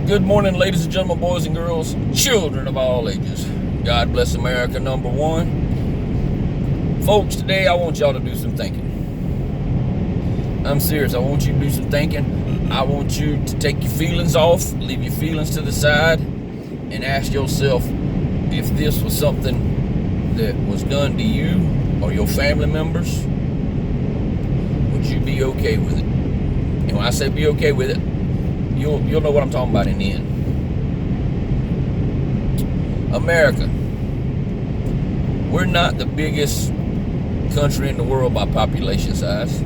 Good morning, ladies and gentlemen, boys and girls, children of all ages. God bless America, number one. Folks, today I want y'all to do some thinking. I'm serious. I want you to do some thinking. I want you to take your feelings off, leave your feelings to the side, and ask yourself if this was something that was done to you or your family members, would you be okay with it? And when I say be okay with it, you'll know what I'm talking about in the end. America, we're not the biggest country in the world by population size.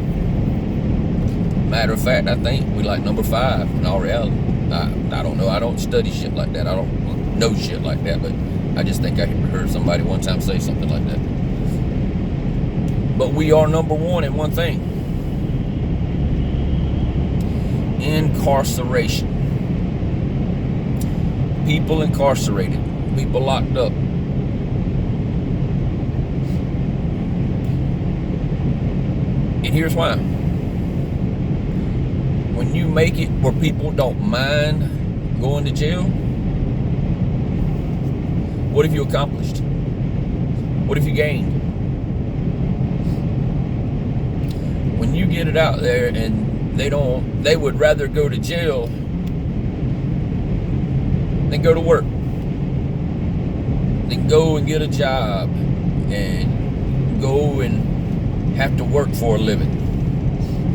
Matter of fact, I think we like number 5 in all reality. I don't know. I don't study shit like that. I don't know shit like that, but I just think I heard somebody one time say something like that. But we are number 1 in one thing: incarceration. People incarcerated, people locked up. And here's why. When you make it where people don't mind going to jail, what have you accomplished? What have you gained? When you get it out there and they would rather go to jail than go to work, than go and get a job and go and have to work for a living.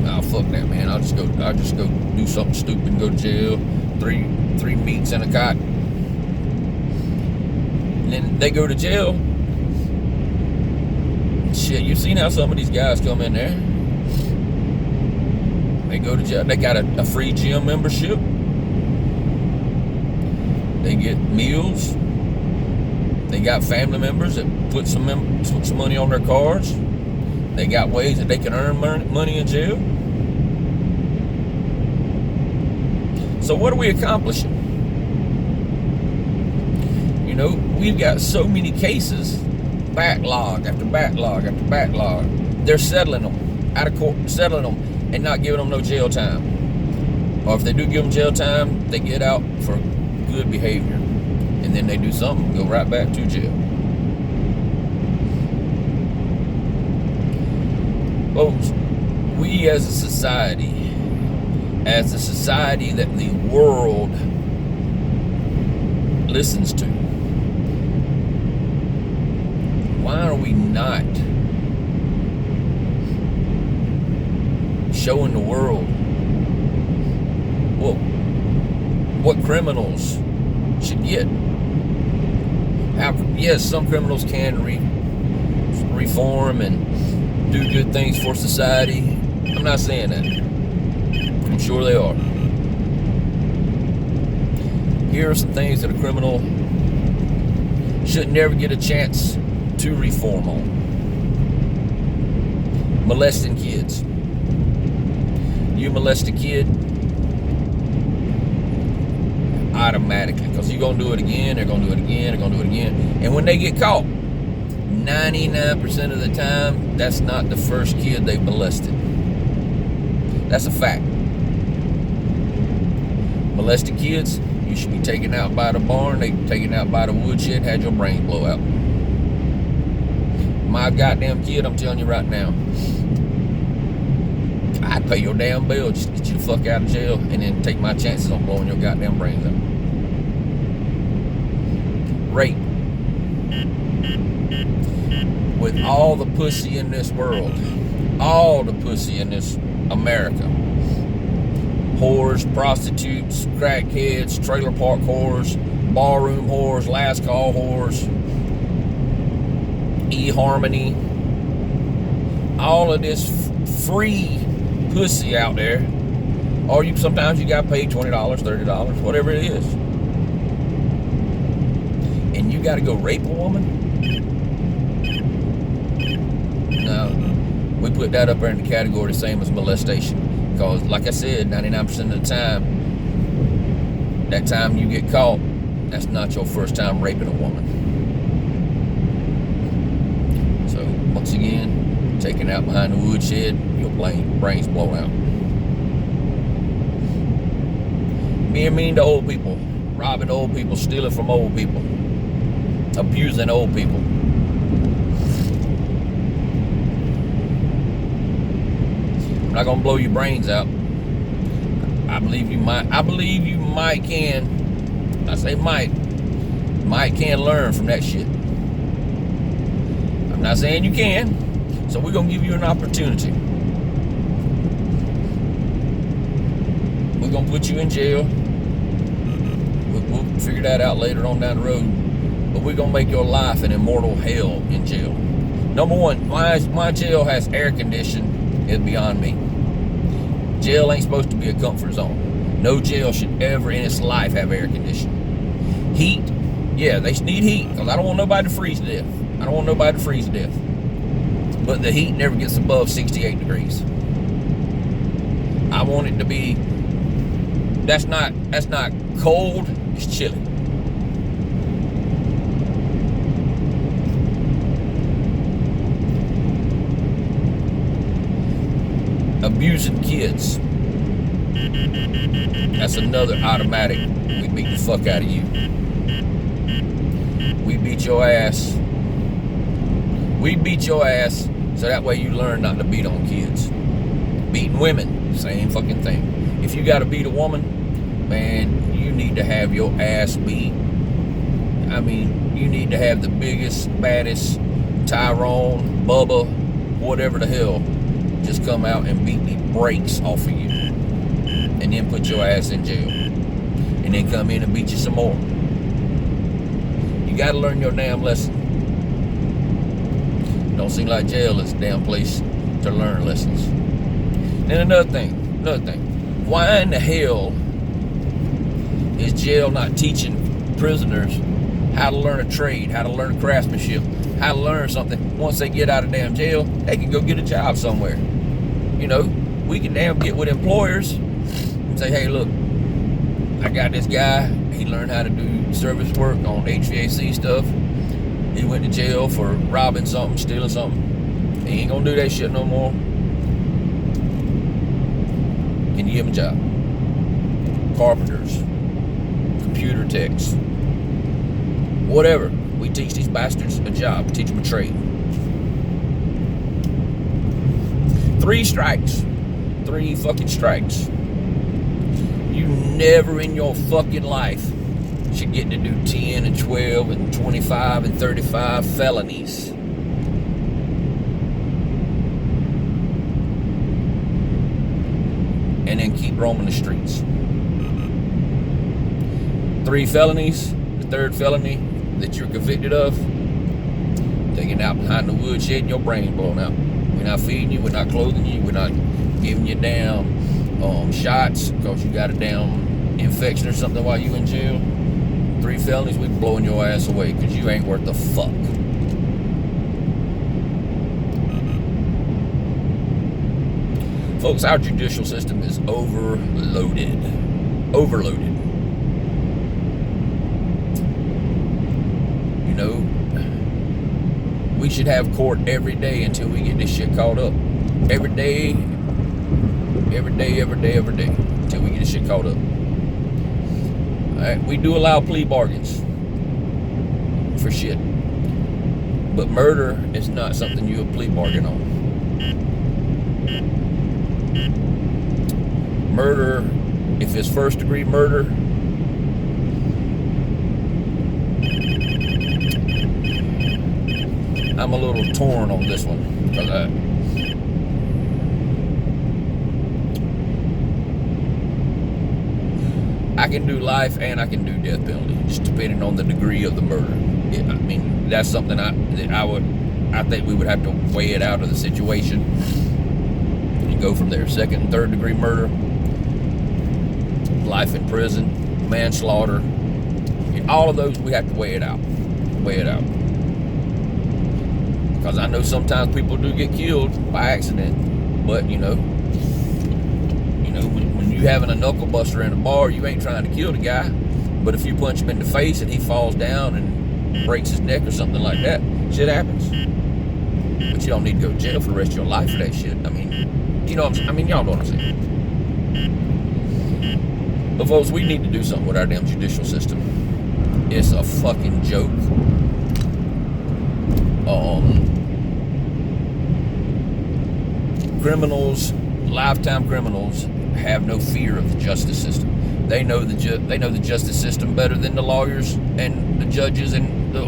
Oh, fuck that, man. I'll just go do something stupid and go to jail. Three meats and a cot. And then they go to jail. Shit, you've seen how some of these guys come in there. They go to jail. They got a free gym membership. They get meals. They got family members that put some money on their cards. They got ways that they can earn money in jail. So what are we accomplishing? You know, we've got so many cases, backlog after backlog after backlog. They're settling them out of court, settling them and not giving them no jail time. Or if they do give them jail time, they get out for good behavior. And then they do something, go right back to jail. Folks, we as a society that the world listens to, why are we not showing the world what criminals should get? Yes, some criminals can reform and do good things for society. I'm not saying that. I'm sure they are. Here are some things that a criminal should never get a chance to reform on. Molesting kids. You molest a kid, automatically, because you're going to do it again, they're going to do it again, they're going to do it again. And when they get caught, 99% of the time, that's not the first kid they molested. That's a fact. Molested kids, you should be taken out by the barn, they taken out by the woodshed, had your brains blow out. My goddamn kid, I'm telling you right now, I'd pay your damn bill just to get you the fuck out of jail and then take my chances on blowing your goddamn brains out. Rape. With all the pussy in this world, all the pussy in this America, whores, prostitutes, crackheads, trailer park whores, barroom whores, last call whores, eHarmony, all of this free pussy out there, or sometimes you got paid $20, $30, whatever it is, and you got to go rape a woman. Now, we put that up there in the category the same as molestation, because like I said, 99% of the time, that time you get caught, that's not your first time raping a woman. So once again, taken out behind the woodshed, your brains blown out. Being mean to old people, robbing old people, stealing from old people, abusing old people. I'm not gonna blow your brains out. I believe you might can. I say might can learn from that shit. I'm not saying you can, so we're gonna give you an opportunity. We're gonna put you in jail. We'll figure that out later on down the road. But we're gonna make your life an immortal hell in jail. Number one, my jail has air conditioning is beyond me. Jail ain't supposed to be a comfort zone. No jail should ever in its life have air conditioning. Heat, yeah, they need heat, because I don't want nobody to freeze to death. But the heat never gets above 68 degrees. I want it to be, that's not cold, it's chilly. Abusing kids. That's another automatic. We beat the fuck out of you. We beat your ass. So that way you learn not to beat on kids. Beating women, same fucking thing. If you gotta beat a woman, man, you need to have your ass beat. I mean, you need to have the biggest, baddest Tyrone, Bubba, whatever the hell, just come out and beat the brakes off of you. And then put your ass in jail. And then come in and beat you some more. You gotta learn your damn lesson. Don't seem like jail is a damn place to learn lessons. And another thing. Why in the hell is jail not teaching prisoners how to learn a trade, how to learn craftsmanship, how to learn something? Once they get out of damn jail, they can go get a job somewhere. You know, we can damn get with employers and say, hey, look, I got this guy. He learned how to do service work on HVAC stuff. He went to jail for robbing something, stealing something. He ain't gonna do that shit no more. Can you give him a job? Carpenters, computer techs, whatever. We teach these bastards a job, teach them a trade. 3 strikes. 3 fucking strikes. You never in your fucking life should get to do 10 and 12 and 25 and 35 felonies. And then keep roaming the streets. 3 felonies, the 3rd felony that you're convicted of, taken out behind the woodshed, your brain blown out. We're not feeding you, we're not clothing you, we're not giving you down shots because you got a damn infection or something while you in jail. 3 felonies, we blowing your ass away because you ain't worth the fuck. Folks, our judicial system is overloaded. You know, we should have court every day until we get this shit caught up. Every day, until we get this shit caught up. Alright, we do allow plea bargains for shit. But murder is not something you would plea bargain on. Murder, if it's 1st degree murder, I'm a little torn on this one. Because I can do life and I can do death penalty, just depending on the degree of the murder. I mean, that's something I think we would have to weigh it out of the situation and go from there. 2nd and 3rd degree murder, life in prison, manslaughter, all of those we have to weigh it out. Because I know sometimes people do get killed by accident, but you know, when you having a knuckle buster in a bar, you ain't trying to kill the guy. But if you punch him in the face and he falls down and breaks his neck or something like that, shit happens. But you don't need to go to jail for the rest of your life for that shit. I mean, y'all know what I'm saying. But folks, we need to do something with our damn judicial system. It's a fucking joke. Criminals, lifetime criminals, have no fear of the justice system. They know the justice system better than the lawyers and the judges and the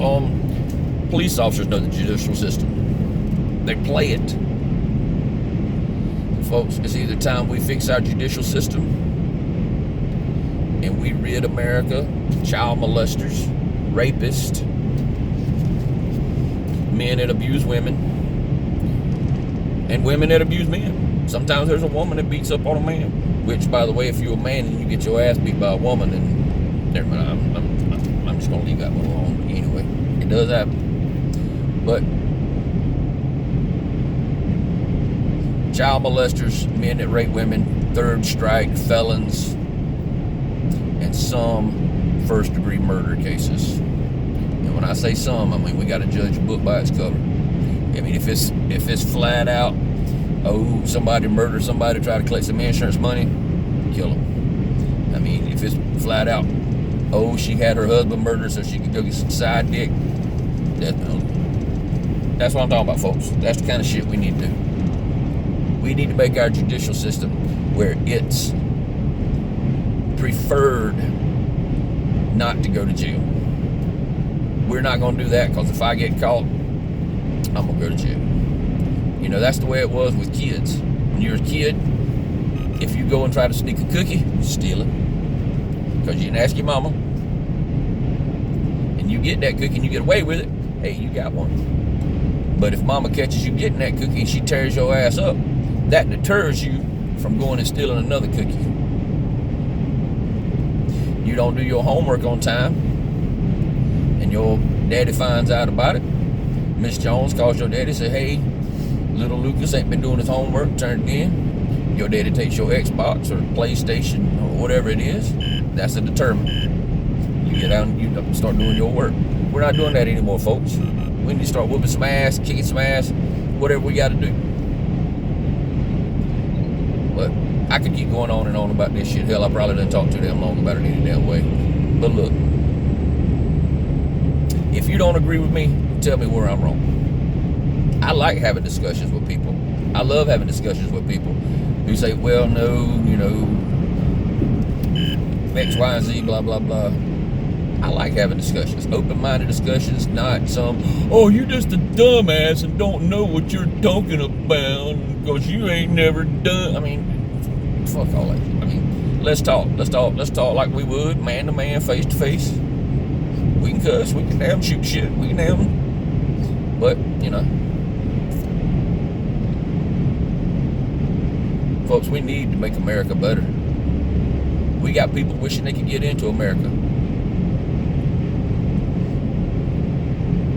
police officers know the judicial system. They play it. Folks, it's either time we fix our judicial system and we rid America of child molesters, rapists, men that abuse women, and women that abuse men. Sometimes there's a woman that beats up on a man, which, by the way, if you're a man and you get your ass beat by a woman, then never mind, I'm just going to leave that one alone. Anyway, it does happen. But child molesters, men that rape women, third strike felons, and some first-degree murder cases. And when I say some, I mean we got to judge a book by its cover. I mean, if it's flat out, oh, somebody murdered somebody to try to collect some insurance money, kill them. I mean, if it's flat out, oh, she had her husband murdered so she could go get some side dick, death penalty. That's what I'm talking about, folks. That's the kind of shit we need to do. We need to make our judicial system where it's preferred not to go to jail. We're not going to do that, because if I get caught, I'm going to go to jail. You know, that's the way it was with kids. When you're a kid, if you go and try to sneak a cookie, steal it. Because you didn't ask your mama. And you get that cookie and you get away with it, hey, you got one. But if mama catches you getting that cookie and she tears your ass up, that deters you from going and stealing another cookie. You don't do your homework on time, and your daddy finds out about it. Miss Jones calls your daddy and says, hey, little Lucas ain't been doing his homework, turn it in. Your daddy takes your Xbox or PlayStation or whatever it is. That's a deterrent. You get out and you start doing your work. We're not doing that anymore, folks. We need to start whooping some ass, kicking some ass, whatever we got to do. But I could keep going on and on about this shit. Hell, I probably didn't talk too damn long about it any damn way. But look, if you don't agree with me, tell me where I'm wrong. I like having discussions with people. I love having discussions with people who say, well, no, you know, X, Y, and Z, blah, blah, blah. I like having discussions, open-minded discussions, not some, oh, you just a dumbass and don't know what you're talking about because you ain't never done. I mean, fuck all that. I mean, let's talk like we would, man to man, face to face. We can cuss, we can damn shoot shit, we can damn, but, you know, folks, we need to make America better. We got people wishing they could get into America.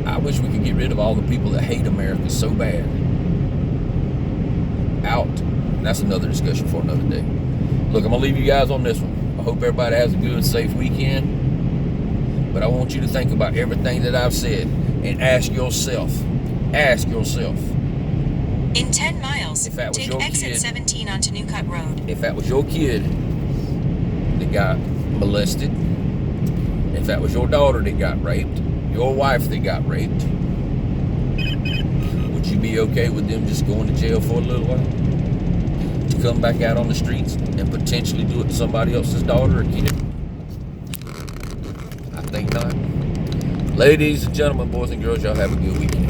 I wish we could get rid of all the people that hate America so bad. Out. That's another discussion for another day. Look, I'm going to leave you guys on this one. I hope everybody has a good, safe weekend. But I want you to think about everything that I've said and ask yourself. In 10 miles, take exit 17 onto New Cut Road. If that was your kid that got molested, if that was your daughter that got raped, your wife that got raped, would you be okay with them just going to jail for a little while? To come back out on the streets and potentially do it to somebody else's daughter or kid? I think not. Ladies and gentlemen, boys and girls, y'all have a good weekend.